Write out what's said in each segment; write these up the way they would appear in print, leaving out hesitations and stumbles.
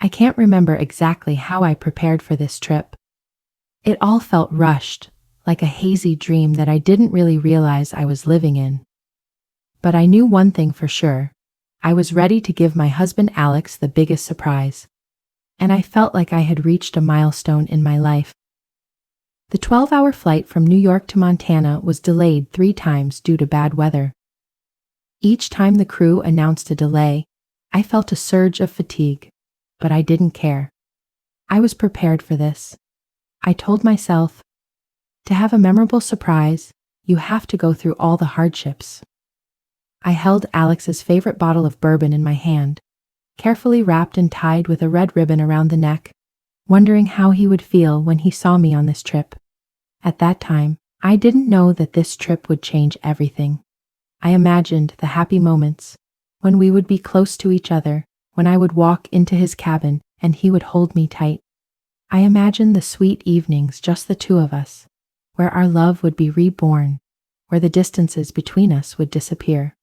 I can't remember exactly how I prepared for this trip. It all felt rushed, like a hazy dream that I didn't really realize I was living in. But I knew one thing for sure. I was ready to give my husband Alex the biggest surprise. And I felt like I had reached a milestone in my life. The 12-hour flight from New York to Montana was delayed 3 times due to bad weather. Each time the crew announced a delay, I felt a surge of fatigue, but I didn't care. I was prepared for this. I told myself, to have a memorable surprise, you have to go through all the hardships. I held Alex's favorite bottle of bourbon in my hand, carefully wrapped and tied with a red ribbon around the neck, wondering how he would feel when he saw me on this trip. At that time, I didn't know that this trip would change everything. I imagined the happy moments, when we would be close to each other, when I would walk into his cabin and he would hold me tight. I imagined the sweet evenings, just the two of us, where our love would be reborn, where the distances between us would disappear.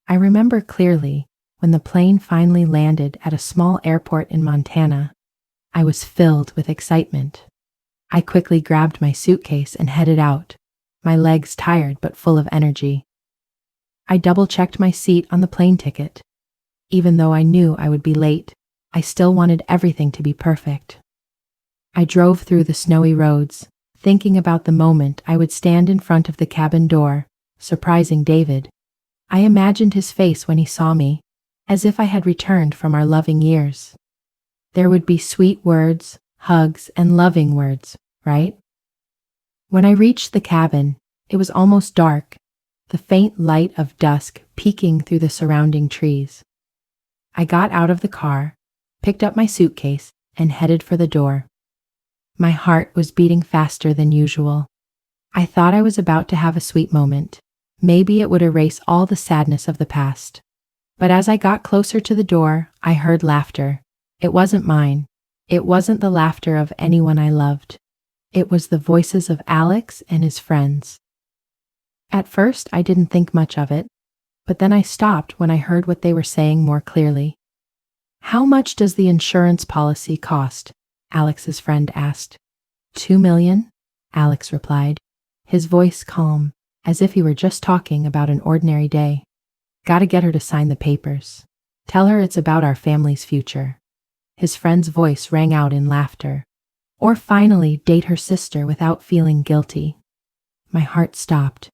I remember clearly when the plane finally landed at a small airport in Montana. I was filled with excitement. I quickly grabbed my suitcase and headed out, my legs tired but full of energy. I double-checked my seat on the plane ticket. Even though I knew I would be late, I still wanted everything to be perfect. I drove through the snowy roads, thinking about the moment I would stand in front of the cabin door, surprising David. I imagined his face when he saw me, as if I had returned from our loving years. There would be sweet words, hugs, and loving words, right? When I reached the cabin, it was almost dark, the faint light of dusk peeking through the surrounding trees. I got out of the car, picked up my suitcase, and headed for the door. My heart was beating faster than usual. I thought I was about to have a sweet moment. Maybe it would erase all the sadness of the past. But as I got closer to the door, I heard laughter. It wasn't mine. It wasn't the laughter of anyone I loved. It was the voices of Alex and his friends. At first, I didn't think much of it, but then I stopped when I heard what they were saying more clearly. "How much does the insurance policy cost?" Alex's friend asked. "$2 million?" Alex replied, his voice calm, as if he were just talking about an ordinary day. "Gotta get her to sign the papers. Tell her it's about our family's future." His friend's voice rang out in laughter. "Or finally date her sister without feeling guilty." My heart stopped.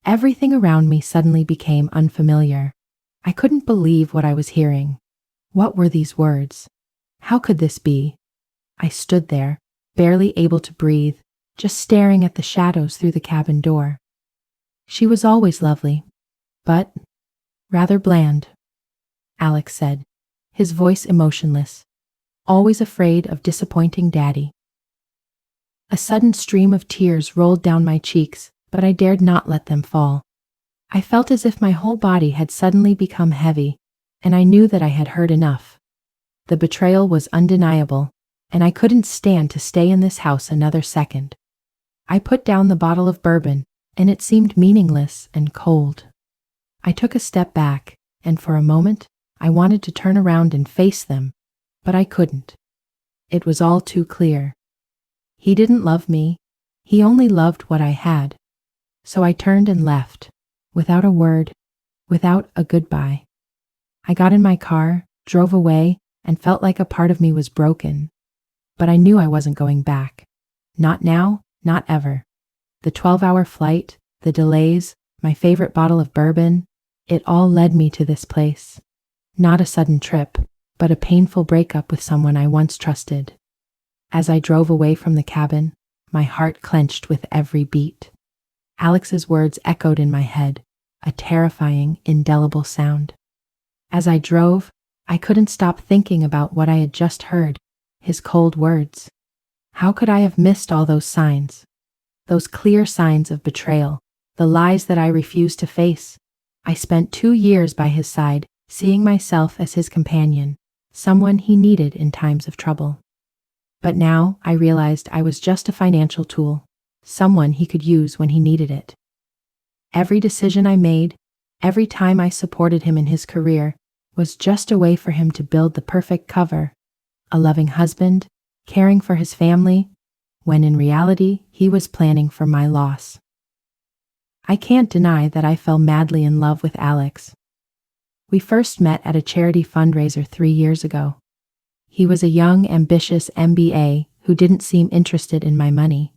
Everything around me suddenly became unfamiliar. I couldn't believe what I was hearing. What were these words? How could this be? I stood there, barely able to breathe, just staring at the shadows through the cabin door. "She was always lovely, but rather bland," Alex said, his voice emotionless. "Always afraid of disappointing Daddy." A sudden stream of tears rolled down my cheeks, but I dared not let them fall. I felt as if my whole body had suddenly become heavy, and I knew that I had heard enough. The betrayal was undeniable, and I couldn't stand to stay in this house another second. I put down the bottle of bourbon, and it seemed meaningless and cold. I took a step back, and for a moment, I wanted to turn around and face them, but I couldn't. It was all too clear. He didn't love me. He only loved what I had. So I turned and left, without a word, without a goodbye. I got in my car, drove away, and felt like a part of me was broken. But I knew I wasn't going back. Not now, not ever. The 12-hour flight, the delays, my favorite bottle of bourbon, it all led me to this place. Not a sudden trip, but a painful breakup with someone I once trusted. As I drove away from the cabin, my heart clenched with every beat. Alex's words echoed in my head, a terrifying, indelible sound. As I drove, I couldn't stop thinking about what I had just heard, his cold words. How could I have missed all those signs? Those clear signs of betrayal, the lies that I refused to face. I spent 2 years by his side, seeing myself as his companion, someone he needed in times of trouble. But now I realized I was just a financial tool, someone he could use when he needed it. Every decision I made, every time I supported him in his career, was just a way for him to build the perfect cover, a loving husband, caring for his family, when in reality, he was planning for my loss. I can't deny that I fell madly in love with Alex. We first met at a charity fundraiser 3 years ago. He was a young, ambitious MBA who didn't seem interested in my money.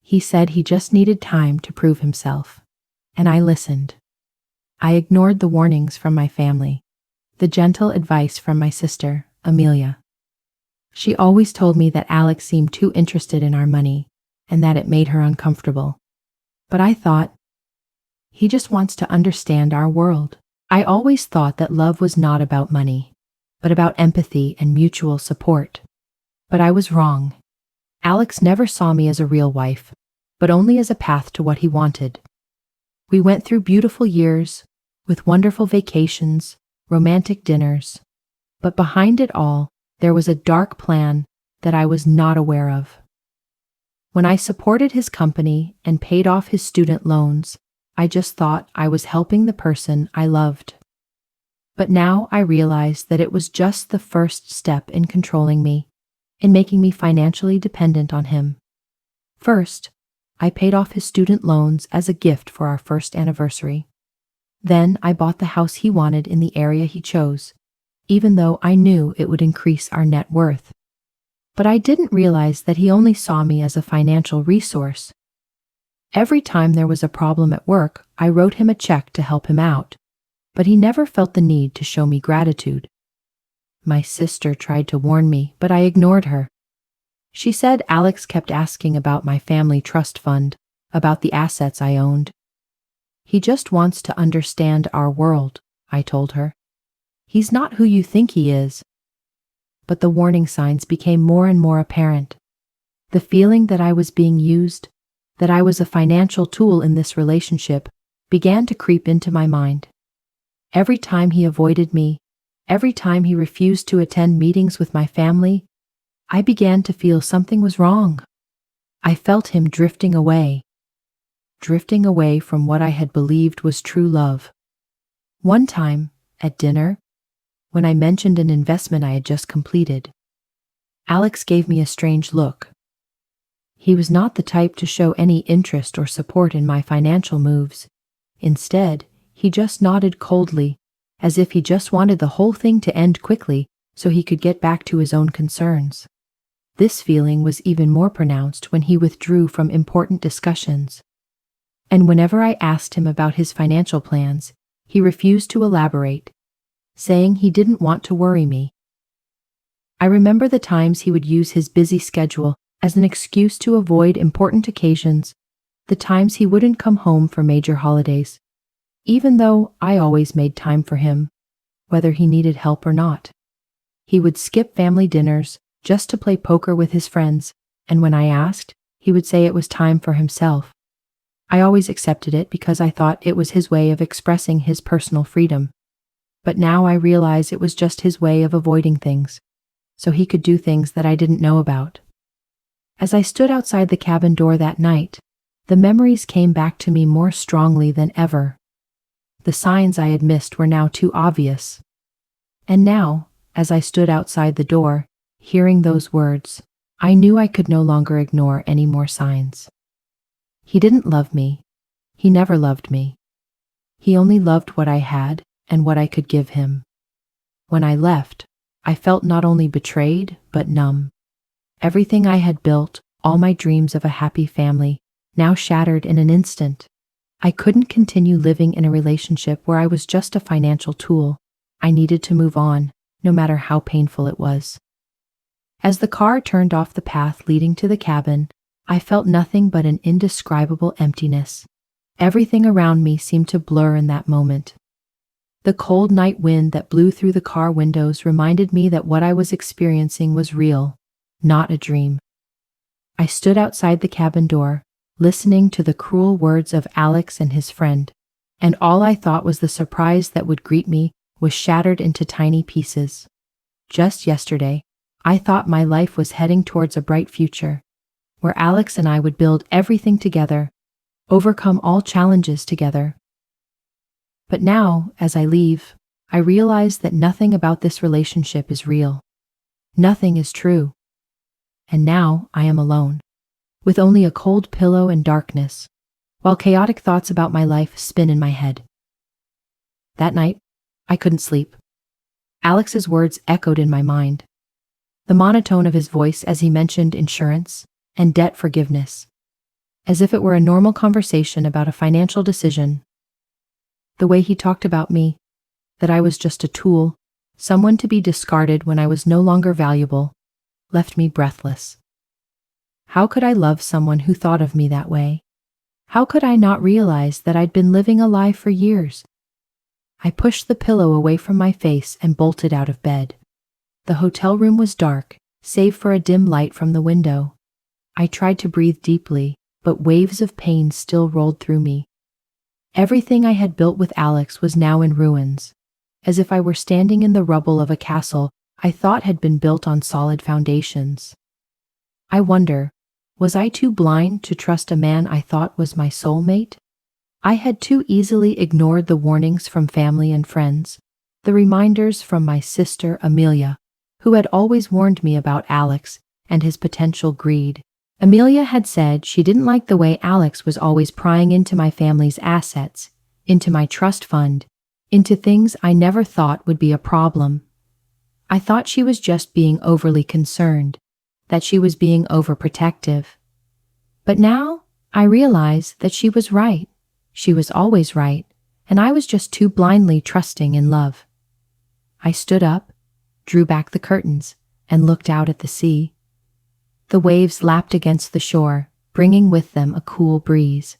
He said he just needed time to prove himself. And I listened. I ignored the warnings from my family, the gentle advice from my sister, Amelia. She always told me that Alex seemed too interested in our money and that it made her uncomfortable. But I thought, he just wants to understand our world. I always thought that love was not about money, but about empathy and mutual support. But I was wrong. Alex never saw me as a real wife, but only as a path to what he wanted. We went through beautiful years, with wonderful vacations, romantic dinners. But behind it all, there was a dark plan that I was not aware of. When I supported his company and paid off his student loans, I just thought I was helping the person I loved. But now I realize that it was just the first step in controlling me, in making me financially dependent on him. First, I paid off his student loans as a gift for our first anniversary. Then I bought the house he wanted in the area he chose, even though I knew it would increase our net worth. But I didn't realize that he only saw me as a financial resource. Every time there was a problem at work, I wrote him a check to help him out, but he never felt the need to show me gratitude. My sister tried to warn me, but I ignored her. She said Alex kept asking about my family trust fund, about the assets I owned. He just wants to understand our world, I told her. He's not who you think he is. But the warning signs became more and more apparent. The feeling that I was being used, that I was a financial tool in this relationship, began to creep into my mind. Every time he avoided me, every time he refused to attend meetings with my family, I began to feel something was wrong. I felt him drifting away from what I had believed was true love. One time, at dinner, when I mentioned an investment I had just completed, Alex gave me a strange look. He was not the type to show any interest or support in my financial moves. Instead, he just nodded coldly, as if he just wanted the whole thing to end quickly so he could get back to his own concerns. This feeling was even more pronounced when he withdrew from important discussions. And whenever I asked him about his financial plans, he refused to elaborate, saying he didn't want to worry me. I remember the times he would use his busy schedule as an excuse to avoid important occasions, the times he wouldn't come home for major holidays, even though I always made time for him, whether he needed help or not. He would skip family dinners just to play poker with his friends, and when I asked, he would say it was time for himself. I always accepted it because I thought it was his way of expressing his personal freedom. But now I realize it was just his way of avoiding things, so he could do things that I didn't know about. As I stood outside the cabin door that night, the memories came back to me more strongly than ever. The signs I had missed were now too obvious. And now, as I stood outside the door, hearing those words, I knew I could no longer ignore any more signs. He didn't love me. He never loved me. He only loved what I had and what I could give him. When I left, I felt not only betrayed, but numb. Everything I had built, all my dreams of a happy family, now shattered in an instant. I couldn't continue living in a relationship where I was just a financial tool. I needed to move on, no matter how painful it was. As the car turned off the path leading to the cabin, I felt nothing but an indescribable emptiness. Everything around me seemed to blur in that moment. The cold night wind that blew through the car windows reminded me that what I was experiencing was real, not a dream. I stood outside the cabin door, listening to the cruel words of Alex and his friend, and all I thought was the surprise that would greet me was shattered into tiny pieces. Just yesterday, I thought my life was heading towards a bright future, where Alex and I would build everything together, overcome all challenges together. But now, as I leave, I realize that nothing about this relationship is real. Nothing is true. And now I am alone, with only a cold pillow and darkness, while chaotic thoughts about my life spin in my head. That night, I couldn't sleep. Alex's words echoed in my mind. The monotone of his voice as he mentioned insurance and debt forgiveness, as if it were a normal conversation about a financial decision. The way he talked about me, that I was just a tool, someone to be discarded when I was no longer valuable, left me breathless. How could I love someone who thought of me that way? How could I not realize that I'd been living a lie for years? I pushed the pillow away from my face and bolted out of bed. The hotel room was dark, save for a dim light from the window. I tried to breathe deeply, but waves of pain still rolled through me. Everything I had built with Alex was now in ruins, as if I were standing in the rubble of a castle I thought had been built on solid foundations. I wonder, was I too blind to trust a man I thought was my soulmate? I had too easily ignored the warnings from family and friends, the reminders from my sister Amelia, who had always warned me about Alex and his potential greed. Amelia had said she didn't like the way Alex was always prying into my family's assets, into my trust fund, into things I never thought would be a problem. I thought she was just being overly concerned, that she was being overprotective. But now I realize that she was right. She was always right, and I was just too blindly trusting in love. I stood up, drew back the curtains, and looked out at the sea. The waves lapped against the shore, bringing with them a cool breeze.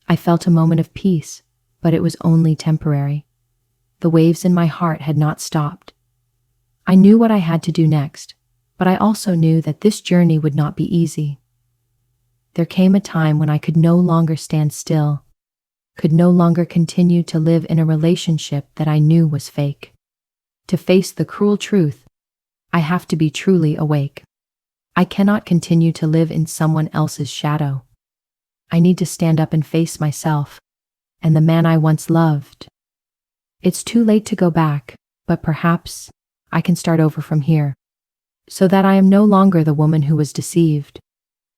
I felt a moment of peace, but it was only temporary. The waves in my heart had not stopped. I knew what I had to do next, but I also knew that this journey would not be easy. There came a time when I could no longer stand still, could no longer continue to live in a relationship that I knew was fake. To face the cruel truth, I have to be truly awake. I cannot continue to live in someone else's shadow. I need to stand up and face myself, and the man I once loved. It's too late to go back, but perhaps I can start over from here, so that I am no longer the woman who was deceived,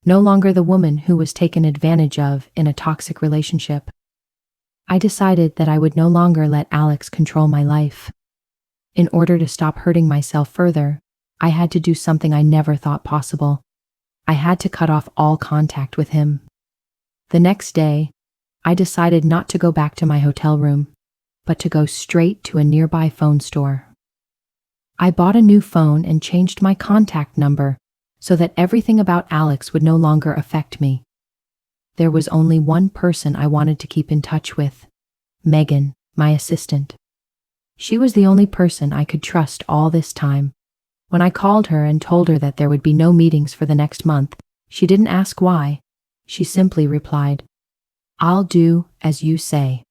no longer the woman who was taken advantage of in a toxic relationship. I decided that I would no longer let Alex control my life. In order to stop hurting myself further, I had to do something I never thought possible. I had to cut off all contact with him. The next day, I decided not to go back to my hotel room, but to go straight to a nearby phone store. I bought a new phone and changed my contact number so that everything about Alex would no longer affect me. There was only one person I wanted to keep in touch with, Megan, my assistant. She was the only person I could trust all this time. When I called her and told her that there would be no meetings for the next month, she didn't ask why. She simply replied, "I'll do as you say."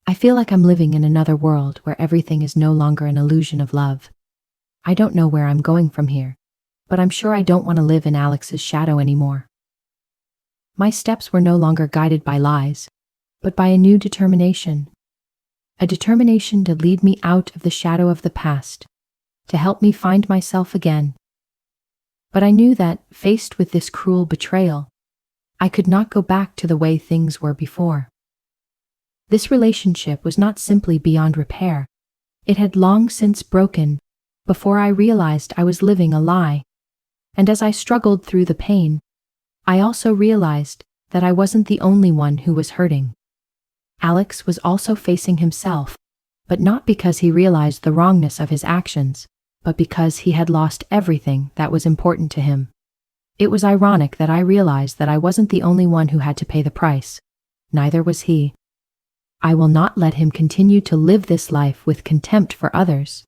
I feel like I'm living in another world where everything is no longer an illusion of love. I don't know where I'm going from here, but I'm sure I don't want to live in Alex's shadow anymore. My steps were no longer guided by lies, but by a new determination. A determination to lead me out of the shadow of the past, to help me find myself again. But I knew that, faced with this cruel betrayal, I could not go back to the way things were before. This relationship was not simply beyond repair. It had long since broken before I realized I was living a lie. And as I struggled through the pain, I also realized that I wasn't the only one who was hurting. Alex was also facing himself, but not because he realized the wrongness of his actions, but because he had lost everything that was important to him. It was ironic that I realized that I wasn't the only one who had to pay the price. Neither was he. I will not let him continue to live this life with contempt for others.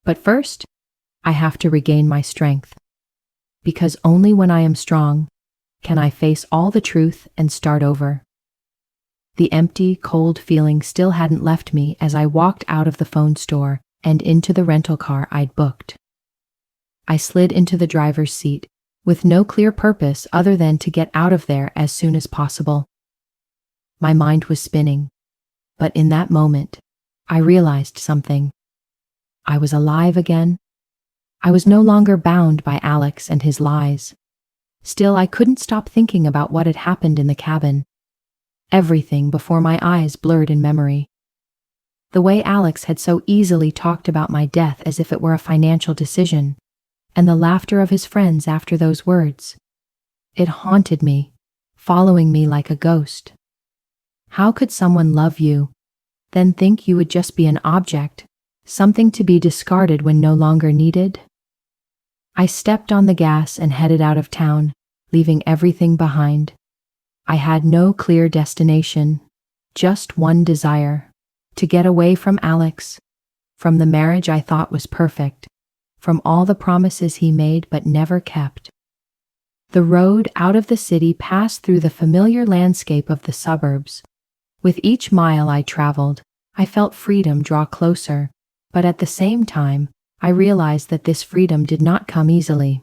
But first, I have to regain my strength. Because only when I am strong can I face all the truth and start over. The empty, cold feeling still hadn't left me as I walked out of the phone store and into the rental car I'd booked. I slid into the driver's seat, with no clear purpose other than to get out of there as soon as possible. My mind was spinning, but in that moment, I realized something. I was alive again. I was no longer bound by Alex and his lies. Still, I couldn't stop thinking about what had happened in the cabin. Everything before my eyes blurred in memory. The way Alex had so easily talked about my death as if it were a financial decision, and the laughter of his friends after those words. It haunted me, following me like a ghost. How could someone love you, then think you would just be an object, something to be discarded when no longer needed? I stepped on the gas and headed out of town, leaving everything behind. I had no clear destination, just one desire: to get away from Alex, from the marriage I thought was perfect, from all the promises he made but never kept. The road out of the city passed through the familiar landscape of the suburbs. With each mile I traveled, I felt freedom draw closer, but at the same time, I realized that this freedom did not come easily.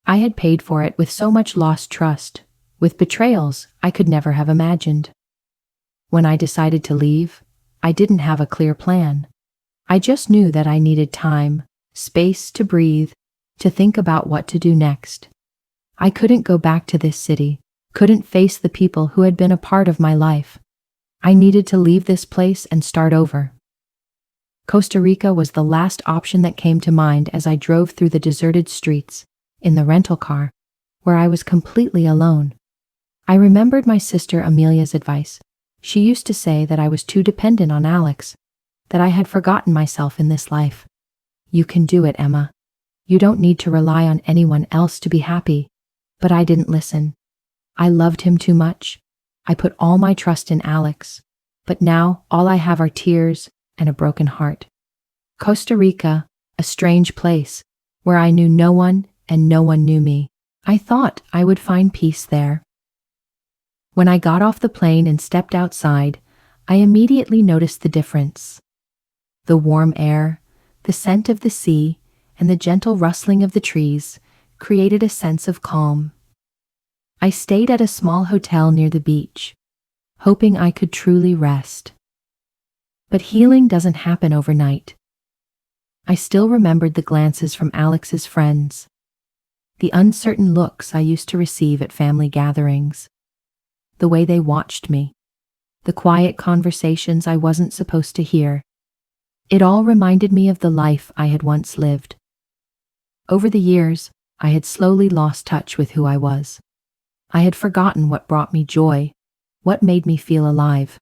I had paid for it with so much lost trust, with betrayals I could never have imagined. When I decided to leave, I didn't have a clear plan. I just knew that I needed time, space to breathe, to think about what to do next. I couldn't go back to this city, couldn't face the people who had been a part of my life. I needed to leave this place and start over. Costa Rica was the last option that came to mind as I drove through the deserted streets, in the rental car, where I was completely alone. I remembered my sister Amelia's advice. She used to say that I was too dependent on Alex, that I had forgotten myself in this life. You can do it, Emma. You don't need to rely on anyone else to be happy. But I didn't listen. I loved him too much. I put all my trust in Alex. But now all I have are tears and a broken heart. Costa Rica, a strange place, where I knew no one and no one knew me. I thought I would find peace there. When I got off the plane and stepped outside, I immediately noticed the difference. The warm air, the scent of the sea, and the gentle rustling of the trees created a sense of calm. I stayed at a small hotel near the beach, hoping I could truly rest. But healing doesn't happen overnight. I still remembered the glances from Alex's friends, the uncertain looks I used to receive at family gatherings, the way they watched me, the quiet conversations I wasn't supposed to hear. It all reminded me of the life I had once lived. Over the years, I had slowly lost touch with who I was. I had forgotten what brought me joy, what made me feel alive.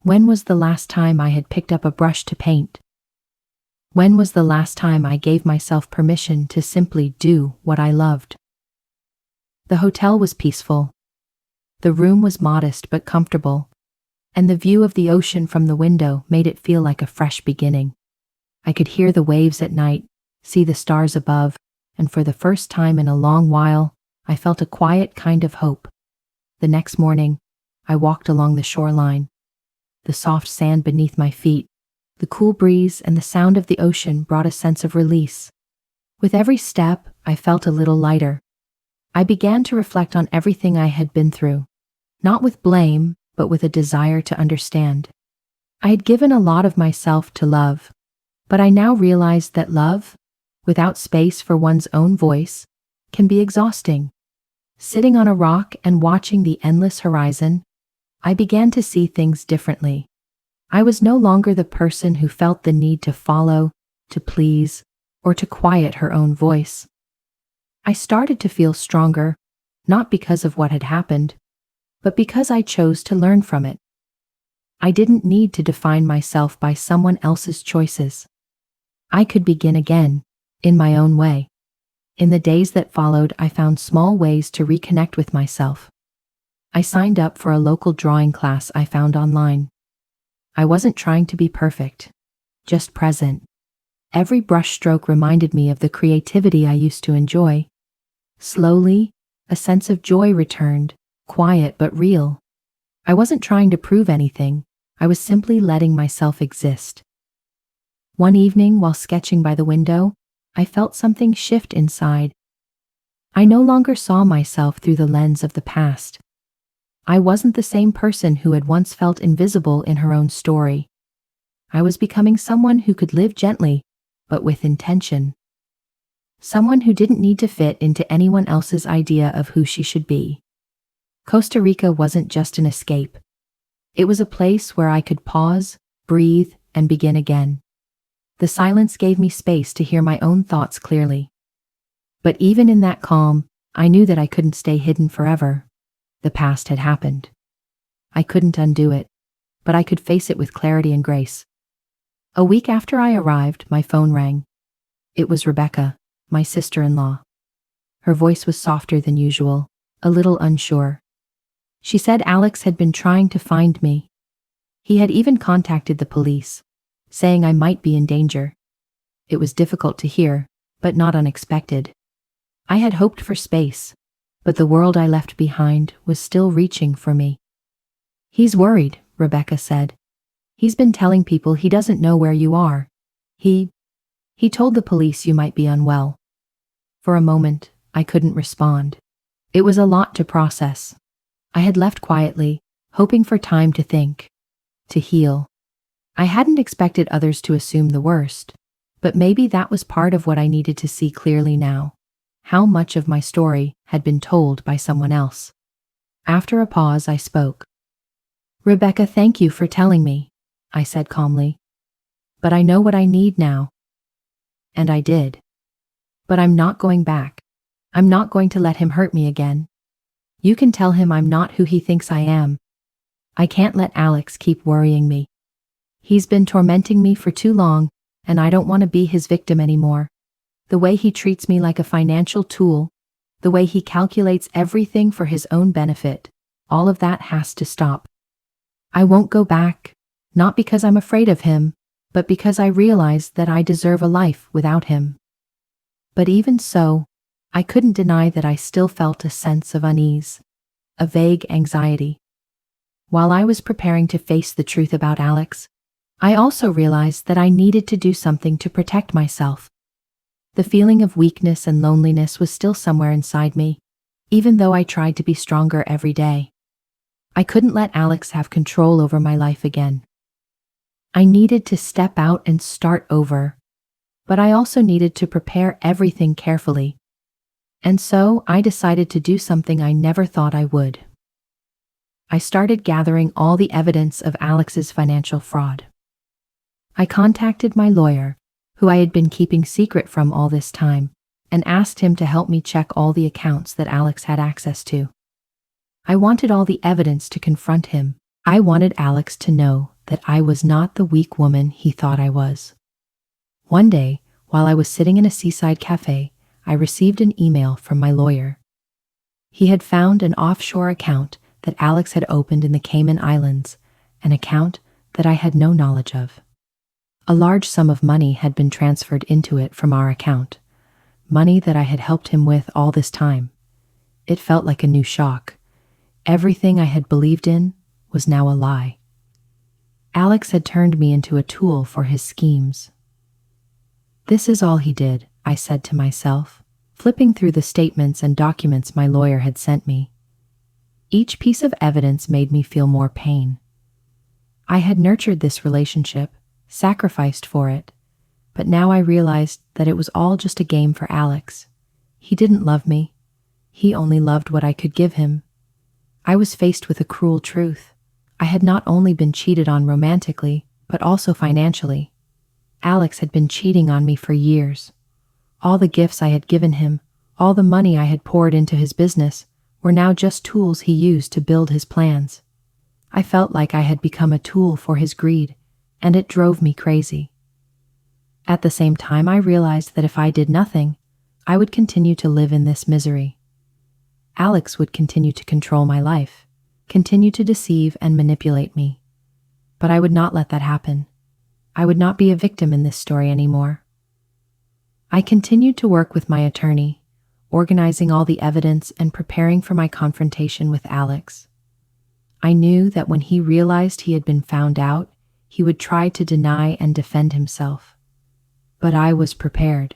When was the last time I had picked up a brush to paint? When was the last time I gave myself permission to simply do what I loved? The hotel was peaceful. The room was modest but comfortable, and the view of the ocean from the window made it feel like a fresh beginning. I could hear the waves at night, see the stars above, and for the first time in a long while, I felt a quiet kind of hope. The next morning, I walked along the shoreline. The soft sand beneath my feet, the cool breeze, and the sound of the ocean brought a sense of release. With every step, I felt a little lighter. I began to reflect on everything I had been through, not with blame, but with a desire to understand. I had given a lot of myself to love, but I now realized that love, without space for one's own voice, can be exhausting. Sitting on a rock and watching the endless horizon, I began to see things differently. I was no longer the person who felt the need to follow, to please, or to quiet her own voice. I started to feel stronger, not because of what had happened, but because I chose to learn from it. I didn't need to define myself by someone else's choices. I could begin again, in my own way. In the days that followed, I found small ways to reconnect with myself. I signed up for a local drawing class I found online. I wasn't trying to be perfect, just present. Every brushstroke reminded me of the creativity I used to enjoy. Slowly, a sense of joy returned, quiet but real. I wasn't trying to prove anything, I was simply letting myself exist. One evening, while sketching by the window, I felt something shift inside. I no longer saw myself through the lens of the past. I wasn't the same person who had once felt invisible in her own story. I was becoming someone who could live gently, but with intention. someone who didn't need to fit into anyone else's idea of who she should be. Costa Rica wasn't just an escape. It was a place where I could pause, breathe, and begin again. The silence gave me space to hear my own thoughts clearly. But even in that calm, I knew that I couldn't stay hidden forever. The past had happened. I couldn't undo it, but I could face it with clarity and grace. A week after I arrived, my phone rang. It was Rebecca, my sister-in-law. Her voice was softer than usual, a little unsure. She said Alex had been trying to find me. He had even contacted the police, saying I might be in danger. It was difficult to hear, but not unexpected. I had hoped for space, but the world I left behind was still reaching for me. "He's worried," Rebecca said. "He's been telling people he doesn't know where you are. He told the police you might be unwell." For a moment, I couldn't respond. It was a lot to process. I had left quietly, hoping for time to think, to heal. I hadn't expected others to assume the worst, but maybe that was part of what I needed to see clearly now. How much of my story had been told by someone else. After a pause, I spoke. "Rebecca, thank you for telling me," I said calmly. "But I know what I need now." And I did. But I'm not going back. I'm not going to let him hurt me again. You can tell him I'm not who he thinks I am. I can't let Alex keep worrying me. He's been tormenting me for too long, and I don't want to be his victim anymore. The way he treats me like a financial tool, the way he calculates everything for his own benefit, all of that has to stop. I won't go back, not because I'm afraid of him, but because I realize that I deserve a life without him. But even so, I couldn't deny that I still felt a sense of unease, a vague anxiety. While I was preparing to face the truth about Alex, I also realized that I needed to do something to protect myself. The feeling of weakness and loneliness was still somewhere inside me, even though I tried to be stronger every day. I couldn't let Alex have control over my life again. I needed to step out and start over, but I also needed to prepare everything carefully. And so I decided to do something I never thought I would. I started gathering all the evidence of Alex's financial fraud. I contacted my lawyer, who I had been keeping secret from all this time, and asked him to help me check all the accounts that Alex had access to. I wanted all the evidence to confront him. I wanted Alex to know that I was not the weak woman he thought I was. One day, while I was sitting in a seaside cafe, I received an email from my lawyer. He had found an offshore account that Alex had opened in the Cayman Islands, an account that I had no knowledge of. A large sum of money had been transferred into it from our account, money that I had helped him with all this time. It felt like a new shock. Everything I had believed in was now a lie. Alex had turned me into a tool for his schemes. This is all he did, I said to myself, flipping through the statements and documents my lawyer had sent me. Each piece of evidence made me feel more pain. I had nurtured this relationship, sacrificed for it, but now I realized that it was all just a game for Alex. He didn't love me. He only loved what I could give him. I was faced with a cruel truth. I had not only been cheated on romantically, but also financially. Alex had been cheating on me for years. All the gifts I had given him, all the money I had poured into his business, were now just tools he used to build his plans. I felt like I had become a tool for his greed, and it drove me crazy. At the same time, I realized that if I did nothing, I would continue to live in this misery. Alex would continue to control my life, continue to deceive and manipulate me. But I would not let that happen. I would not be a victim in this story anymore. I continued to work with my attorney, organizing all the evidence and preparing for my confrontation with Alex. I knew that when he realized he had been found out, he would try to deny and defend himself. But I was prepared.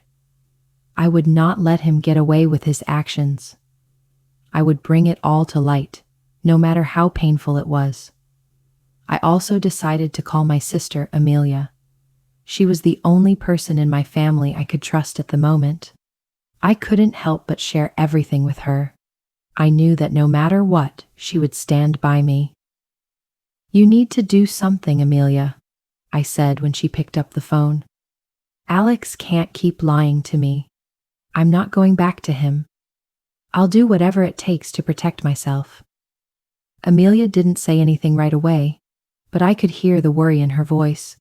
I would not let him get away with his actions. I would bring it all to light, no matter how painful it was. I also decided to call my sister Amelia. She was the only person in my family I could trust at the moment. I couldn't help but share everything with her. I knew that no matter what, she would stand by me. "You need to do something, Amelia," I said when she picked up the phone. "Alex can't keep lying to me. I'm not going back to him. I'll do whatever it takes to protect myself." Amelia didn't say anything right away, but I could hear the worry in her voice.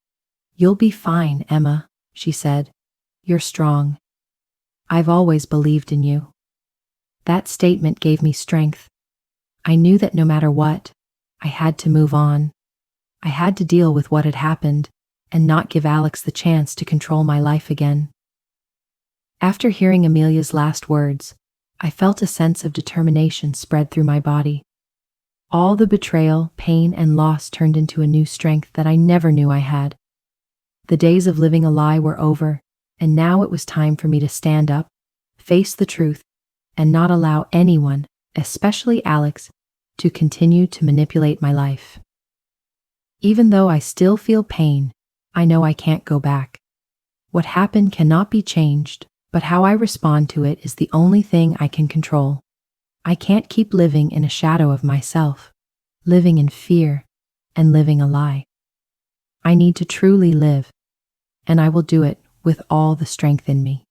"You'll be fine, Emma," she said. "You're strong. I've always believed in you." That statement gave me strength. I knew that no matter what, I had to move on. I had to deal with what had happened and not give Alex the chance to control my life again. After hearing Amelia's last words, I felt a sense of determination spread through my body. All the betrayal, pain, and loss turned into a new strength that I never knew I had. The days of living a lie were over, and now it was time for me to stand up, face the truth, and not allow anyone, especially Alex, to continue to manipulate my life. Even though I still feel pain, I know I can't go back. What happened cannot be changed, but how I respond to it is the only thing I can control. I can't keep living in a shadow of myself, living in fear, and living a lie. I need to truly live, and I will do it with all the strength in me.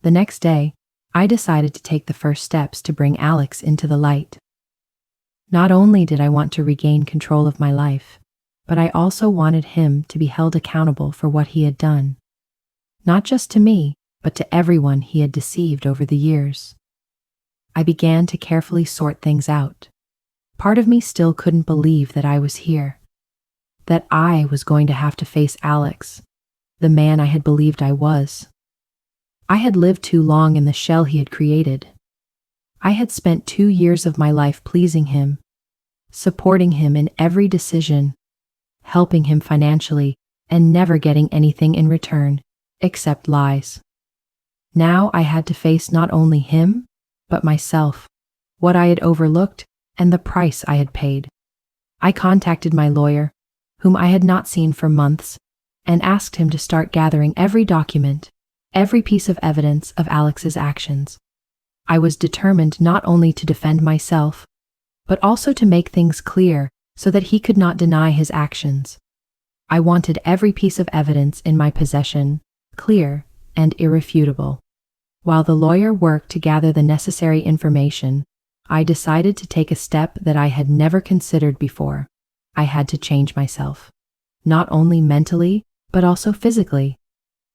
The next day, I decided to take the first steps to bring Alex into the light. Not only did I want to regain control of my life, but I also wanted him to be held accountable for what he had done. Not just to me, but to everyone he had deceived over the years. I began to carefully sort things out. Part of me still couldn't believe that I was here, that I was going to have to face Alex, the man I had believed I was. I had lived too long in the shell he had created. I had spent 2 years of my life pleasing him, supporting him in every decision, helping him financially, and never getting anything in return, except lies. Now I had to face not only him, but myself, what I had overlooked, and the price I had paid. I contacted my lawyer, whom I had not seen for months, and asked him to start gathering every document, every piece of evidence of Alex's actions. I was determined not only to defend myself, but also to make things clear so that he could not deny his actions. I wanted every piece of evidence in my possession, clear and irrefutable. While the lawyer worked to gather the necessary information, I decided to take a step that I had never considered before. I had to change myself, not only mentally, but also physically.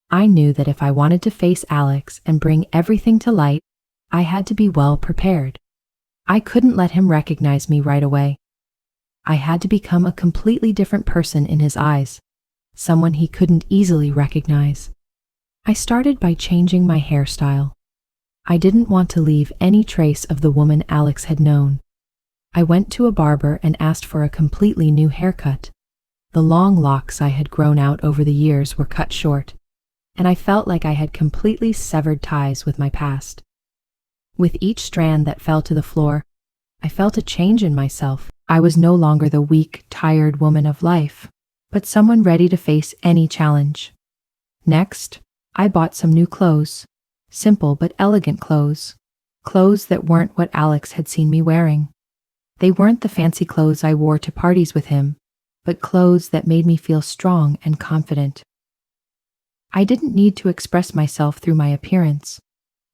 I knew that if I wanted to face Alex and bring everything to light, I had to be well prepared. I couldn't let him recognize me right away. I had to become a completely different person in his eyes, someone he couldn't easily recognize. I started by changing my hairstyle. I didn't want to leave any trace of the woman Alex had known. I went to a barber and asked for a completely new haircut. The long locks I had grown out over the years were cut short, and I felt like I had completely severed ties with my past. With each strand that fell to the floor, I felt a change in myself. I was no longer the weak, tired woman of life, but someone ready to face any challenge. Next, I bought some new clothes, simple but elegant clothes that weren't what Alex had seen me wearing. They weren't the fancy clothes I wore to parties with him, but clothes that made me feel strong and confident. I didn't need to express myself through my appearance,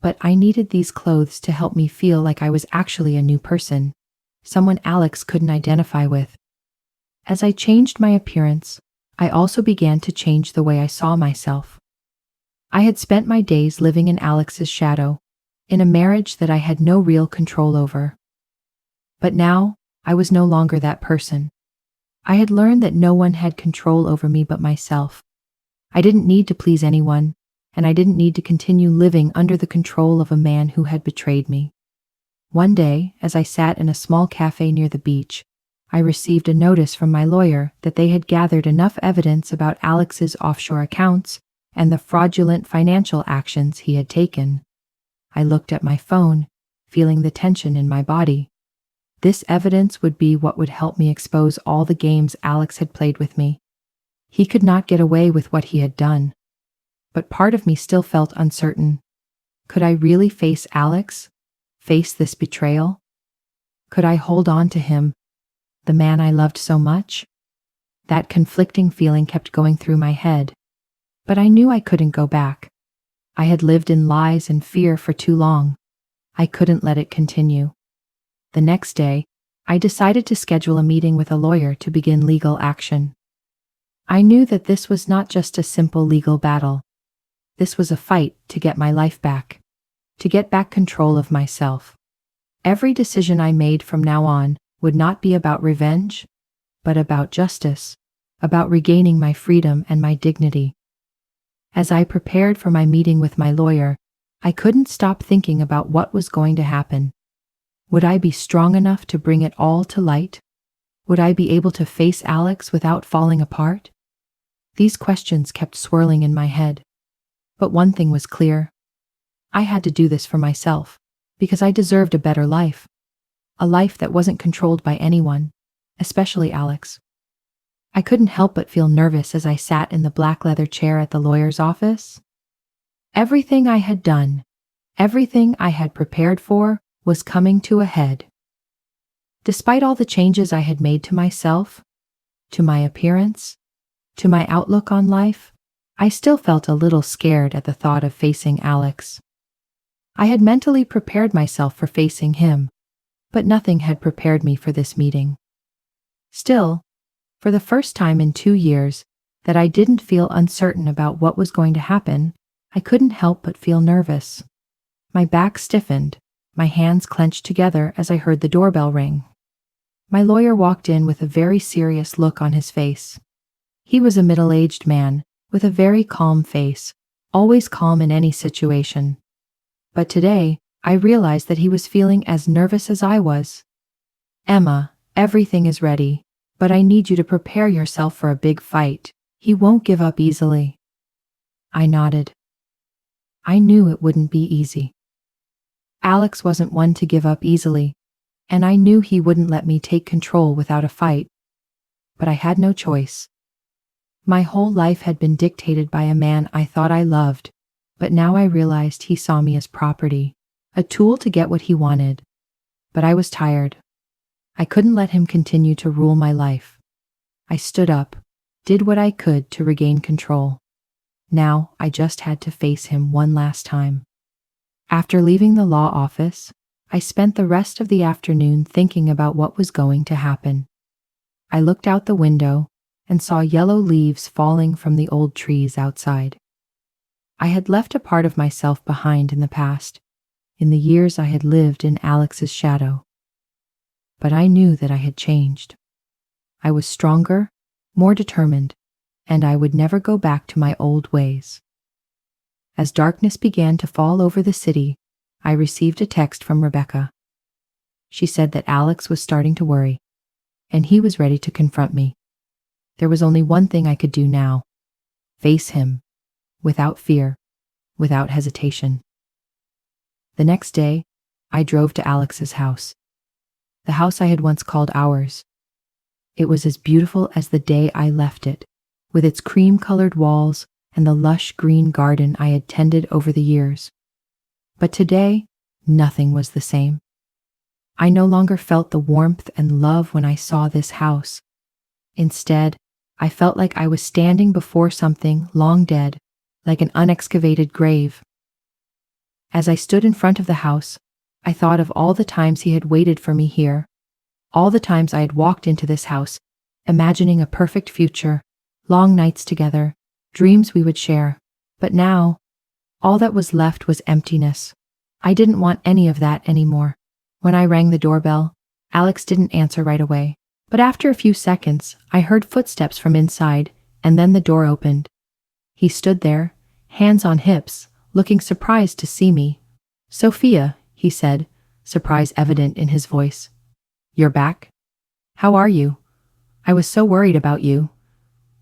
but I needed these clothes to help me feel like I was actually a new person, someone Alex couldn't identify with. As I changed my appearance, I also began to change the way I saw myself. I had spent my days living in Alex's shadow, in a marriage that I had no real control over. But now, I was no longer that person. I had learned that no one had control over me but myself. I didn't need to please anyone, and I didn't need to continue living under the control of a man who had betrayed me. One day, as I sat in a small cafe near the beach, I received a notice from my lawyer that they had gathered enough evidence about Alex's offshore accounts and the fraudulent financial actions he had taken. I looked at my phone, feeling the tension in my body. This evidence would be what would help me expose all the games Alex had played with me. He could not get away with what he had done. But part of me still felt uncertain. Could I really face Alex? Face this betrayal? Could I hold on to him, the man I loved so much? That conflicting feeling kept going through my head. But I knew I couldn't go back. I had lived in lies and fear for too long. I couldn't let it continue. The next day, I decided to schedule a meeting with a lawyer to begin legal action. I knew that this was not just a simple legal battle. This was a fight to get my life back, to get back control of myself. Every decision I made from now on would not be about revenge, but about justice, about regaining my freedom and my dignity. As I prepared for my meeting with my lawyer, I couldn't stop thinking about what was going to happen. Would I be strong enough to bring it all to light? Would I be able to face Alex without falling apart? These questions kept swirling in my head. But one thing was clear. I had to do this for myself, because I deserved a better life. A life that wasn't controlled by anyone, especially Alex. I couldn't help but feel nervous as I sat in the black leather chair at the lawyer's office. Everything I had done, everything I had prepared for, was coming to a head. Despite all the changes I had made to myself, to my appearance, to my outlook on life, I still felt a little scared at the thought of facing Alex. I had mentally prepared myself for facing him, but nothing had prepared me for this meeting. Still, for the first time in 2 years that I didn't feel uncertain about what was going to happen, I couldn't help but feel nervous. My back stiffened, my hands clenched together as I heard the doorbell ring. My lawyer walked in with a very serious look on his face. He was a middle-aged man with a very calm face, always calm in any situation. But today, I realized that he was feeling as nervous as I was. "Emma, everything is ready, but I need you to prepare yourself for a big fight. He won't give up easily." I nodded. I knew it wouldn't be easy. Alex wasn't one to give up easily, and I knew he wouldn't let me take control without a fight. But I had no choice. My whole life had been dictated by a man I thought I loved, but now I realized he saw me as property, a tool to get what he wanted. But I was tired. I couldn't let him continue to rule my life. I stood up, did what I could to regain control. Now I just had to face him one last time. After leaving the law office, I spent the rest of the afternoon thinking about what was going to happen. I looked out the window and saw yellow leaves falling from the old trees outside. I had left a part of myself behind in the past, in the years I had lived in Alex's shadow. But I knew that I had changed. I was stronger, more determined, and I would never go back to my old ways. As darkness began to fall over the city, I received a text from Rebecca. She said that Alex was starting to worry, and he was ready to confront me. There was only one thing I could do now: face him, without fear, without hesitation. The next day, I drove to Alex's house, the house I had once called ours. It was as beautiful as the day I left it, with its cream-colored walls and the lush green garden I had tended over the years. But today, nothing was the same. I no longer felt the warmth and love when I saw this house. Instead, I felt like I was standing before something long dead, like an unexcavated grave. As I stood in front of the house, I thought of all the times he had waited for me here, all the times I had walked into this house, imagining a perfect future, long nights together, dreams we would share. But now, all that was left was emptiness. I didn't want any of that anymore. When I rang the doorbell, Alex didn't answer right away. But after a few seconds, I heard footsteps from inside, and then the door opened. He stood there, hands on hips, looking surprised to see me. "Sophia," he said, surprise evident in his voice. "You're back? How are you? I was so worried about you."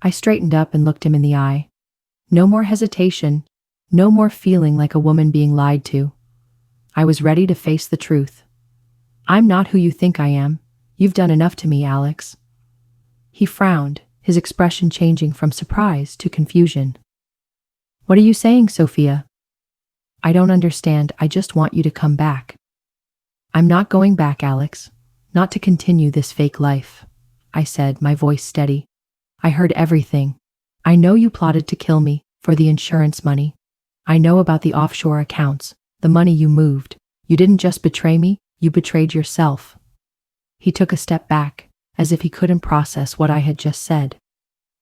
I straightened up and looked him in the eye. No more hesitation, no more feeling like a woman being lied to. I was ready to face the truth. "I'm not who you think I am. You've done enough to me, Alex." He frowned, his expression changing from surprise to confusion. "What are you saying, Sophia?" I don't understand. I just want you to come back. I'm not going back, Alex. Not to continue this fake life, I said, my voice steady. I heard everything. I know you plotted to kill me for the insurance money. I know about the offshore accounts, the money you moved. You didn't just betray me, you betrayed yourself. He took a step back, as if he couldn't process what I had just said.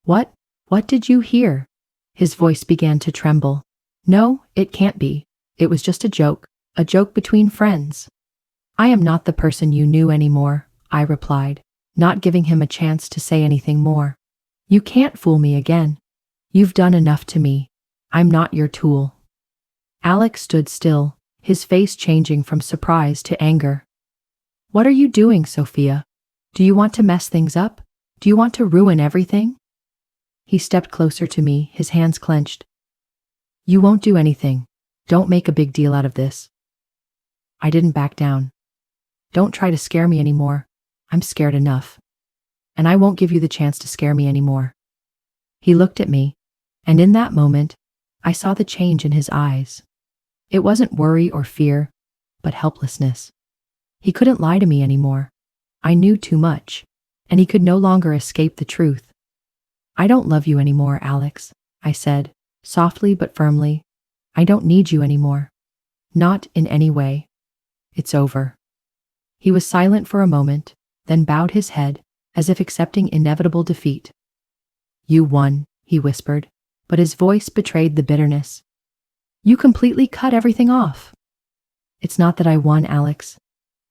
What? What did you hear? His voice began to tremble. No, it can't be. It was just a joke between friends. I am not the person you knew anymore, I replied, not giving him a chance to say anything more. You can't fool me again. You've done enough to me. I'm not your tool. Alex stood still, his face changing from surprise to anger. What are you doing, Sophia? Do you want to mess things up? Do you want to ruin everything? He stepped closer to me, his hands clenched. You won't do anything. Don't make a big deal out of this. I didn't back down. Don't try to scare me anymore. I'm scared enough. And I won't give you the chance to scare me anymore. He looked at me, and in that moment, I saw the change in his eyes. It wasn't worry or fear, but helplessness. He couldn't lie to me anymore. I knew too much, and he could no longer escape the truth. I don't love you anymore, Alex, I said, softly but firmly. I don't need you anymore. Not in any way. It's over. He was silent for a moment, then bowed his head, as if accepting inevitable defeat. You won, he whispered, but his voice betrayed the bitterness. You completely cut everything off. It's not that I won, Alex.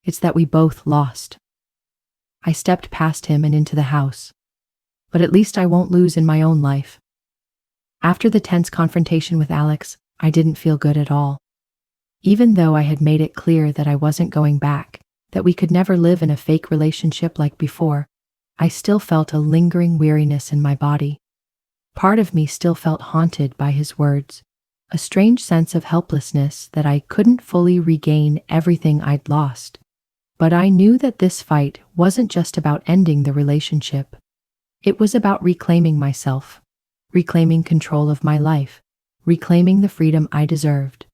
It's that we both lost. I stepped past him and into the house. But at least I won't lose in my own life. After the tense confrontation with Alex, I didn't feel good at all. Even though I had made it clear that I wasn't going back, that we could never live in a fake relationship like before, I still felt a lingering weariness in my body. Part of me still felt haunted by his words, a strange sense of helplessness that I couldn't fully regain everything I'd lost. But I knew that this fight wasn't just about ending the relationship. It was about reclaiming myself, reclaiming control of my life, reclaiming the freedom I deserved.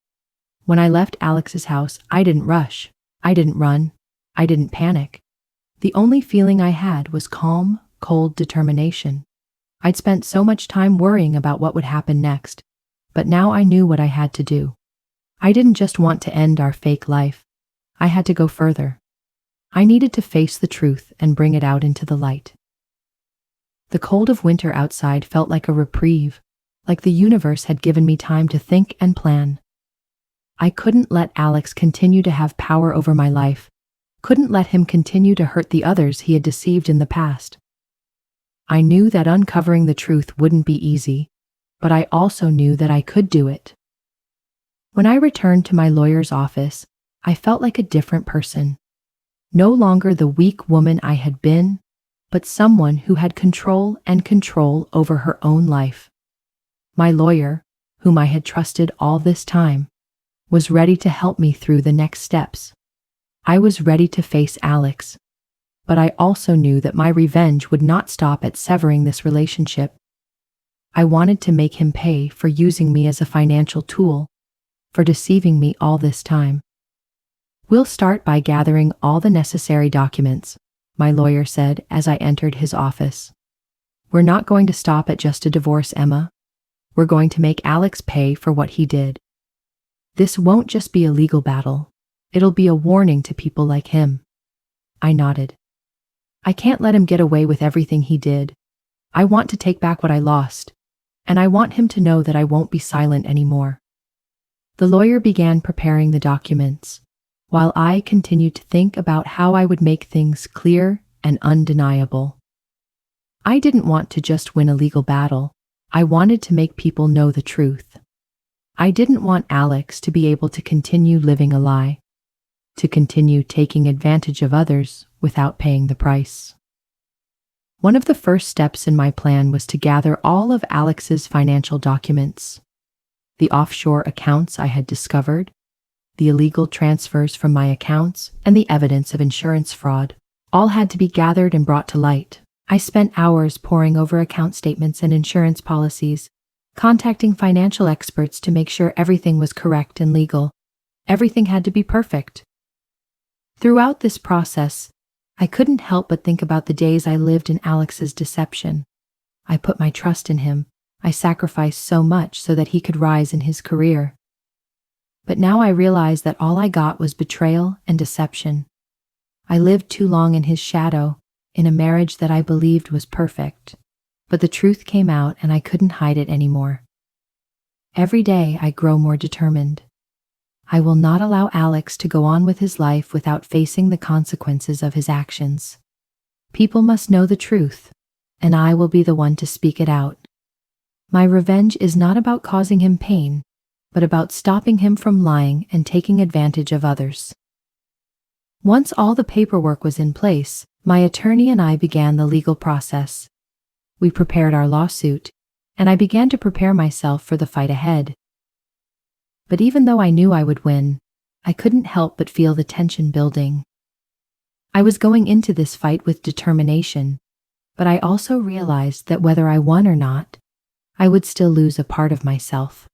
When I left Alex's house, I didn't rush, I didn't run, I didn't panic. The only feeling I had was calm, cold determination. I'd spent so much time worrying about what would happen next, but now I knew what I had to do. I didn't just want to end our fake life. I had to go further. I needed to face the truth and bring it out into the light. The cold of winter outside felt like a reprieve, like the universe had given me time to think and plan. I couldn't let Alex continue to have power over my life, couldn't let him continue to hurt the others he had deceived in the past. I knew that uncovering the truth wouldn't be easy, but I also knew that I could do it. When I returned to my lawyer's office, I felt like a different person. No longer the weak woman I had been, but someone who had control over her own life. My lawyer, whom I had trusted all this time, was ready to help me through the next steps. I was ready to face Alex, but I also knew that my revenge would not stop at severing this relationship. I wanted to make him pay for using me as a financial tool, for deceiving me all this time. We'll start by gathering all the necessary documents, my lawyer said as I entered his office. We're not going to stop at just a divorce, Emma. We're going to make Alex pay for what he did. This won't just be a legal battle. It'll be a warning to people like him. I nodded. I can't let him get away with everything he did. I want to take back what I lost, and I want him to know that I won't be silent anymore. The lawyer began preparing the documents, while I continued to think about how I would make things clear and undeniable. I didn't want to just win a legal battle. I wanted to make people know the truth. I didn't want Alex to be able to continue living a lie, to continue taking advantage of others without paying the price. One of the first steps in my plan was to gather all of Alex's financial documents. The offshore accounts I had discovered, the illegal transfers from my accounts, and the evidence of insurance fraud, all had to be gathered and brought to light. I spent hours poring over account statements and insurance policies, contacting financial experts to make sure everything was correct and legal. Everything had to be perfect. Throughout this process, I couldn't help but think about the days I lived in Alex's deception. I put my trust in him. I sacrificed so much so that he could rise in his career. But now I realize that all I got was betrayal and deception. I lived too long in his shadow, in a marriage that I believed was perfect. But the truth came out and I couldn't hide it anymore. Every day I grow more determined. I will not allow Alex to go on with his life without facing the consequences of his actions. People must know the truth, and I will be the one to speak it out. My revenge is not about causing him pain, but about stopping him from lying and taking advantage of others. Once all the paperwork was in place, my attorney and I began the legal process. We prepared our lawsuit, and I began to prepare myself for the fight ahead. But even though I knew I would win, I couldn't help but feel the tension building. I was going into this fight with determination, but I also realized that whether I won or not, I would still lose a part of myself.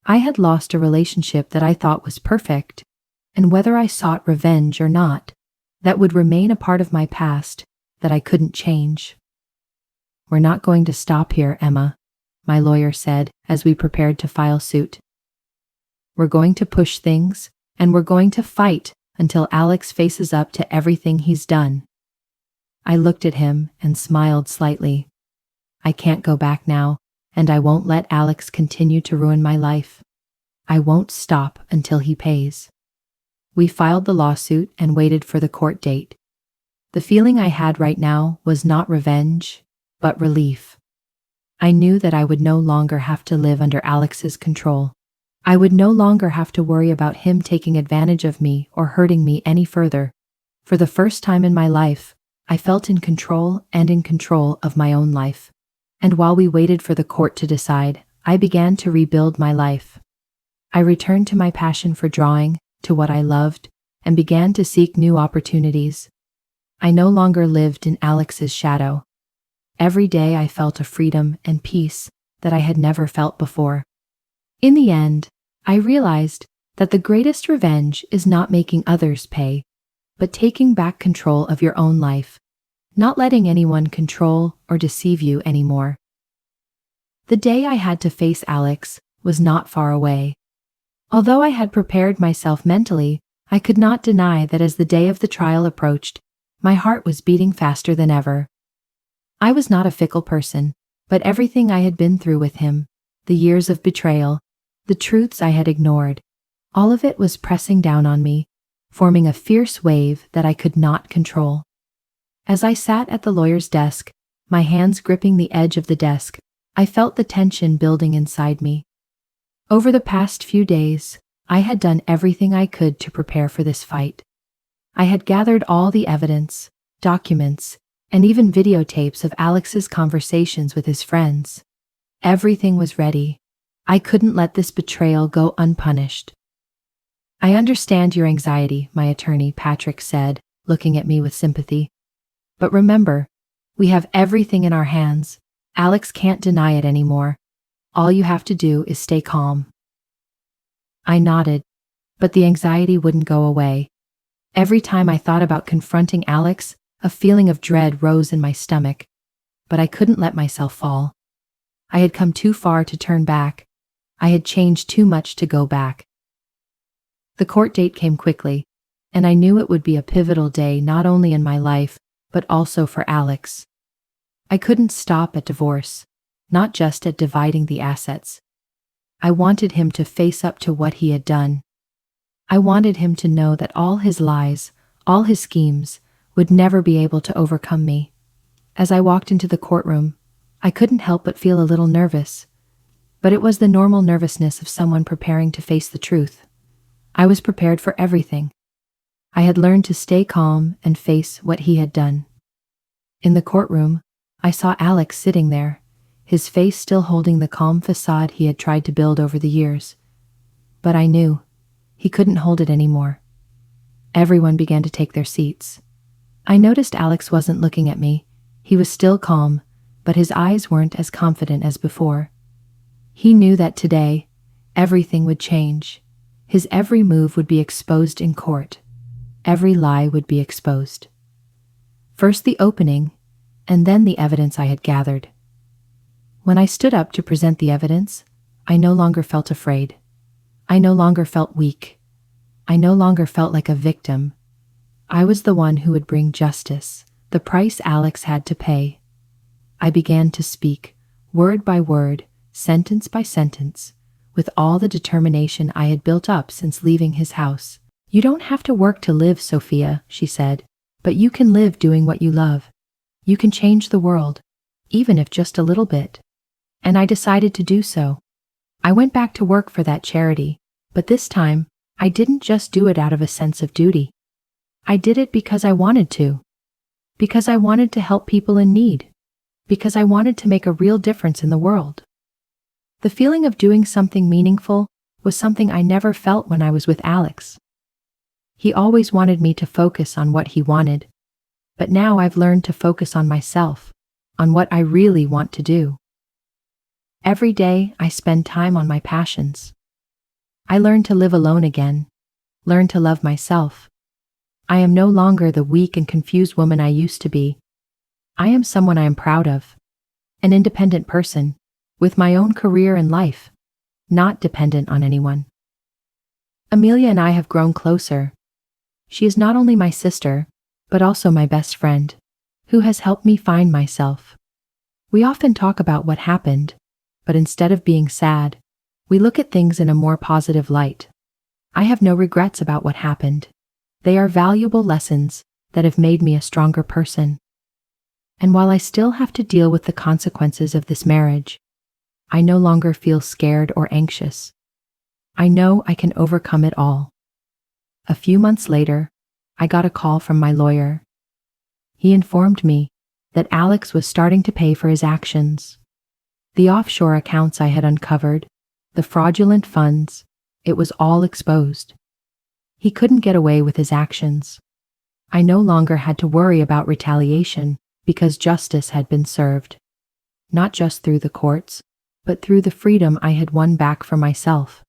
I had lost a relationship that I thought was perfect, and whether I sought revenge or not, that would remain a part of my past that I couldn't change. "We're not going to stop here, Emma," my lawyer said as we prepared to file suit. "We're going to push things, and we're going to fight until Alex faces up to everything he's done." I looked at him and smiled slightly. I can't go back now, and I won't let Alex continue to ruin my life. I won't stop until he pays. We filed the lawsuit and waited for the court date. The feeling I had right now was not revenge, but relief. I knew that I would no longer have to live under Alex's control. I would no longer have to worry about him taking advantage of me or hurting me any further. For the first time in my life, I felt in control and in control of my own life. And while we waited for the court to decide, I began to rebuild my life. I returned to my passion for drawing, to what I loved, and began to seek new opportunities. I no longer lived in Alex's shadow. Every day I felt a freedom and peace that I had never felt before. In the end, I realized that the greatest revenge is not making others pay, but taking back control of your own life, not letting anyone control or deceive you anymore. The day I had to face Alex was not far away. Although I had prepared myself mentally, I could not deny that as the day of the trial approached, my heart was beating faster than ever. I was not a fickle person, but everything I had been through with him, the years of betrayal, the truths I had ignored, all of it was pressing down on me, forming a fierce wave that I could not control. As I sat at the lawyer's desk, my hands gripping the edge of the desk, I felt the tension building inside me. Over the past few days, I had done everything I could to prepare for this fight. I had gathered all the evidence, documents, and even videotapes of Alex's conversations with his friends. Everything was ready. I couldn't let this betrayal go unpunished. "I understand your anxiety," my attorney Patrick said, looking at me with sympathy. "But remember, we have everything in our hands. Alex can't deny it anymore. All you have to do is stay calm." I nodded, but the anxiety wouldn't go away. Every time I thought about confronting Alex, a feeling of dread rose in my stomach, but I couldn't let myself fall. I had come too far to turn back. I had changed too much to go back. The court date came quickly, and I knew it would be a pivotal day not only in my life, but also for Alex. I couldn't stop at divorce, not just at dividing the assets. I wanted him to face up to what he had done. I wanted him to know that all his lies, all his schemes, would never be able to overcome me. As I walked into the courtroom, I couldn't help but feel a little nervous, but it was the normal nervousness of someone preparing to face the truth. I was prepared for everything. I had learned to stay calm and face what he had done. In the courtroom, I saw Alex sitting there, his face still holding the calm facade he had tried to build over the years. But I knew he couldn't hold it anymore. Everyone began to take their seats. I noticed Alex wasn't looking at me. He was still calm, but his eyes weren't as confident as before. He knew that today, everything would change. His every move would be exposed in court. Every lie would be exposed. First the opening, and then the evidence I had gathered. When I stood up to present the evidence, I no longer felt afraid. I no longer felt weak. I no longer felt like a victim. I was the one who would bring justice, the price Alex had to pay. I began to speak, word by word, sentence by sentence, with all the determination I had built up since leaving his house. "You don't have to work to live, Sophia," she said, "but you can live doing what you love. You can change the world, even if just a little bit." And I decided to do so. I went back to work for that charity, but this time, I didn't just do it out of a sense of duty. I did it because I wanted to. Because I wanted to help people in need. Because I wanted to make a real difference in the world. The feeling of doing something meaningful was something I never felt when I was with Alex. He always wanted me to focus on what he wanted, but now I've learned to focus on myself, on what I really want to do. Every day I spend time on my passions. I learn to live alone again, learn to love myself. I am no longer the weak and confused woman I used to be. I am someone I am proud of, an independent person, with my own career and life, not dependent on anyone. Amelia and I have grown closer. She is not only my sister, but also my best friend, who has helped me find myself. We often talk about what happened, but instead of being sad, we look at things in a more positive light. I have no regrets about what happened. They are valuable lessons that have made me a stronger person. And while I still have to deal with the consequences of this marriage, I no longer feel scared or anxious. I know I can overcome it all. A few months later, I got a call from my lawyer. He informed me that Alex was starting to pay for his actions. The offshore accounts I had uncovered, the fraudulent funds, it was all exposed. He couldn't get away with his actions. I no longer had to worry about retaliation because justice had been served. Not just through the courts, but through the freedom I had won back for myself.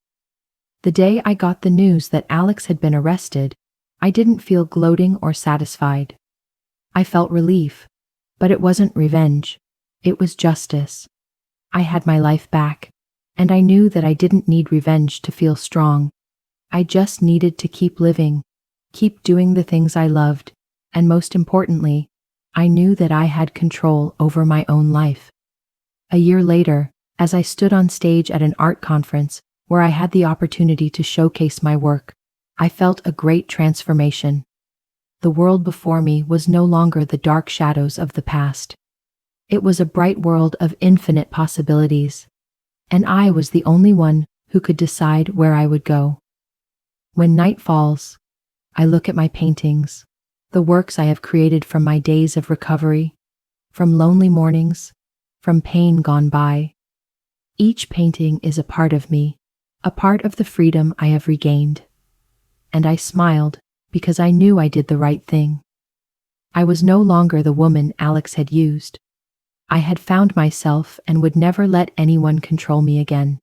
The day I got the news that Alex had been arrested, I didn't feel gloating or satisfied. I felt relief, but it wasn't revenge. It was justice. I had my life back, and I knew that I didn't need revenge to feel strong. I just needed to keep living, keep doing the things I loved, and most importantly, I knew that I had control over my own life. A year later, as I stood on stage at an art conference where I had the opportunity to showcase my work, I felt a great transformation. The world before me was no longer the dark shadows of the past. It was a bright world of infinite possibilities, and I was the only one who could decide where I would go. When night falls, I look at my paintings, the works I have created from my days of recovery, from lonely mornings, from pain gone by. Each painting is a part of me, a part of the freedom I have regained. And I smiled because I knew I did the right thing. I was no longer the woman Alex had used. I had found myself and would never let anyone control me again.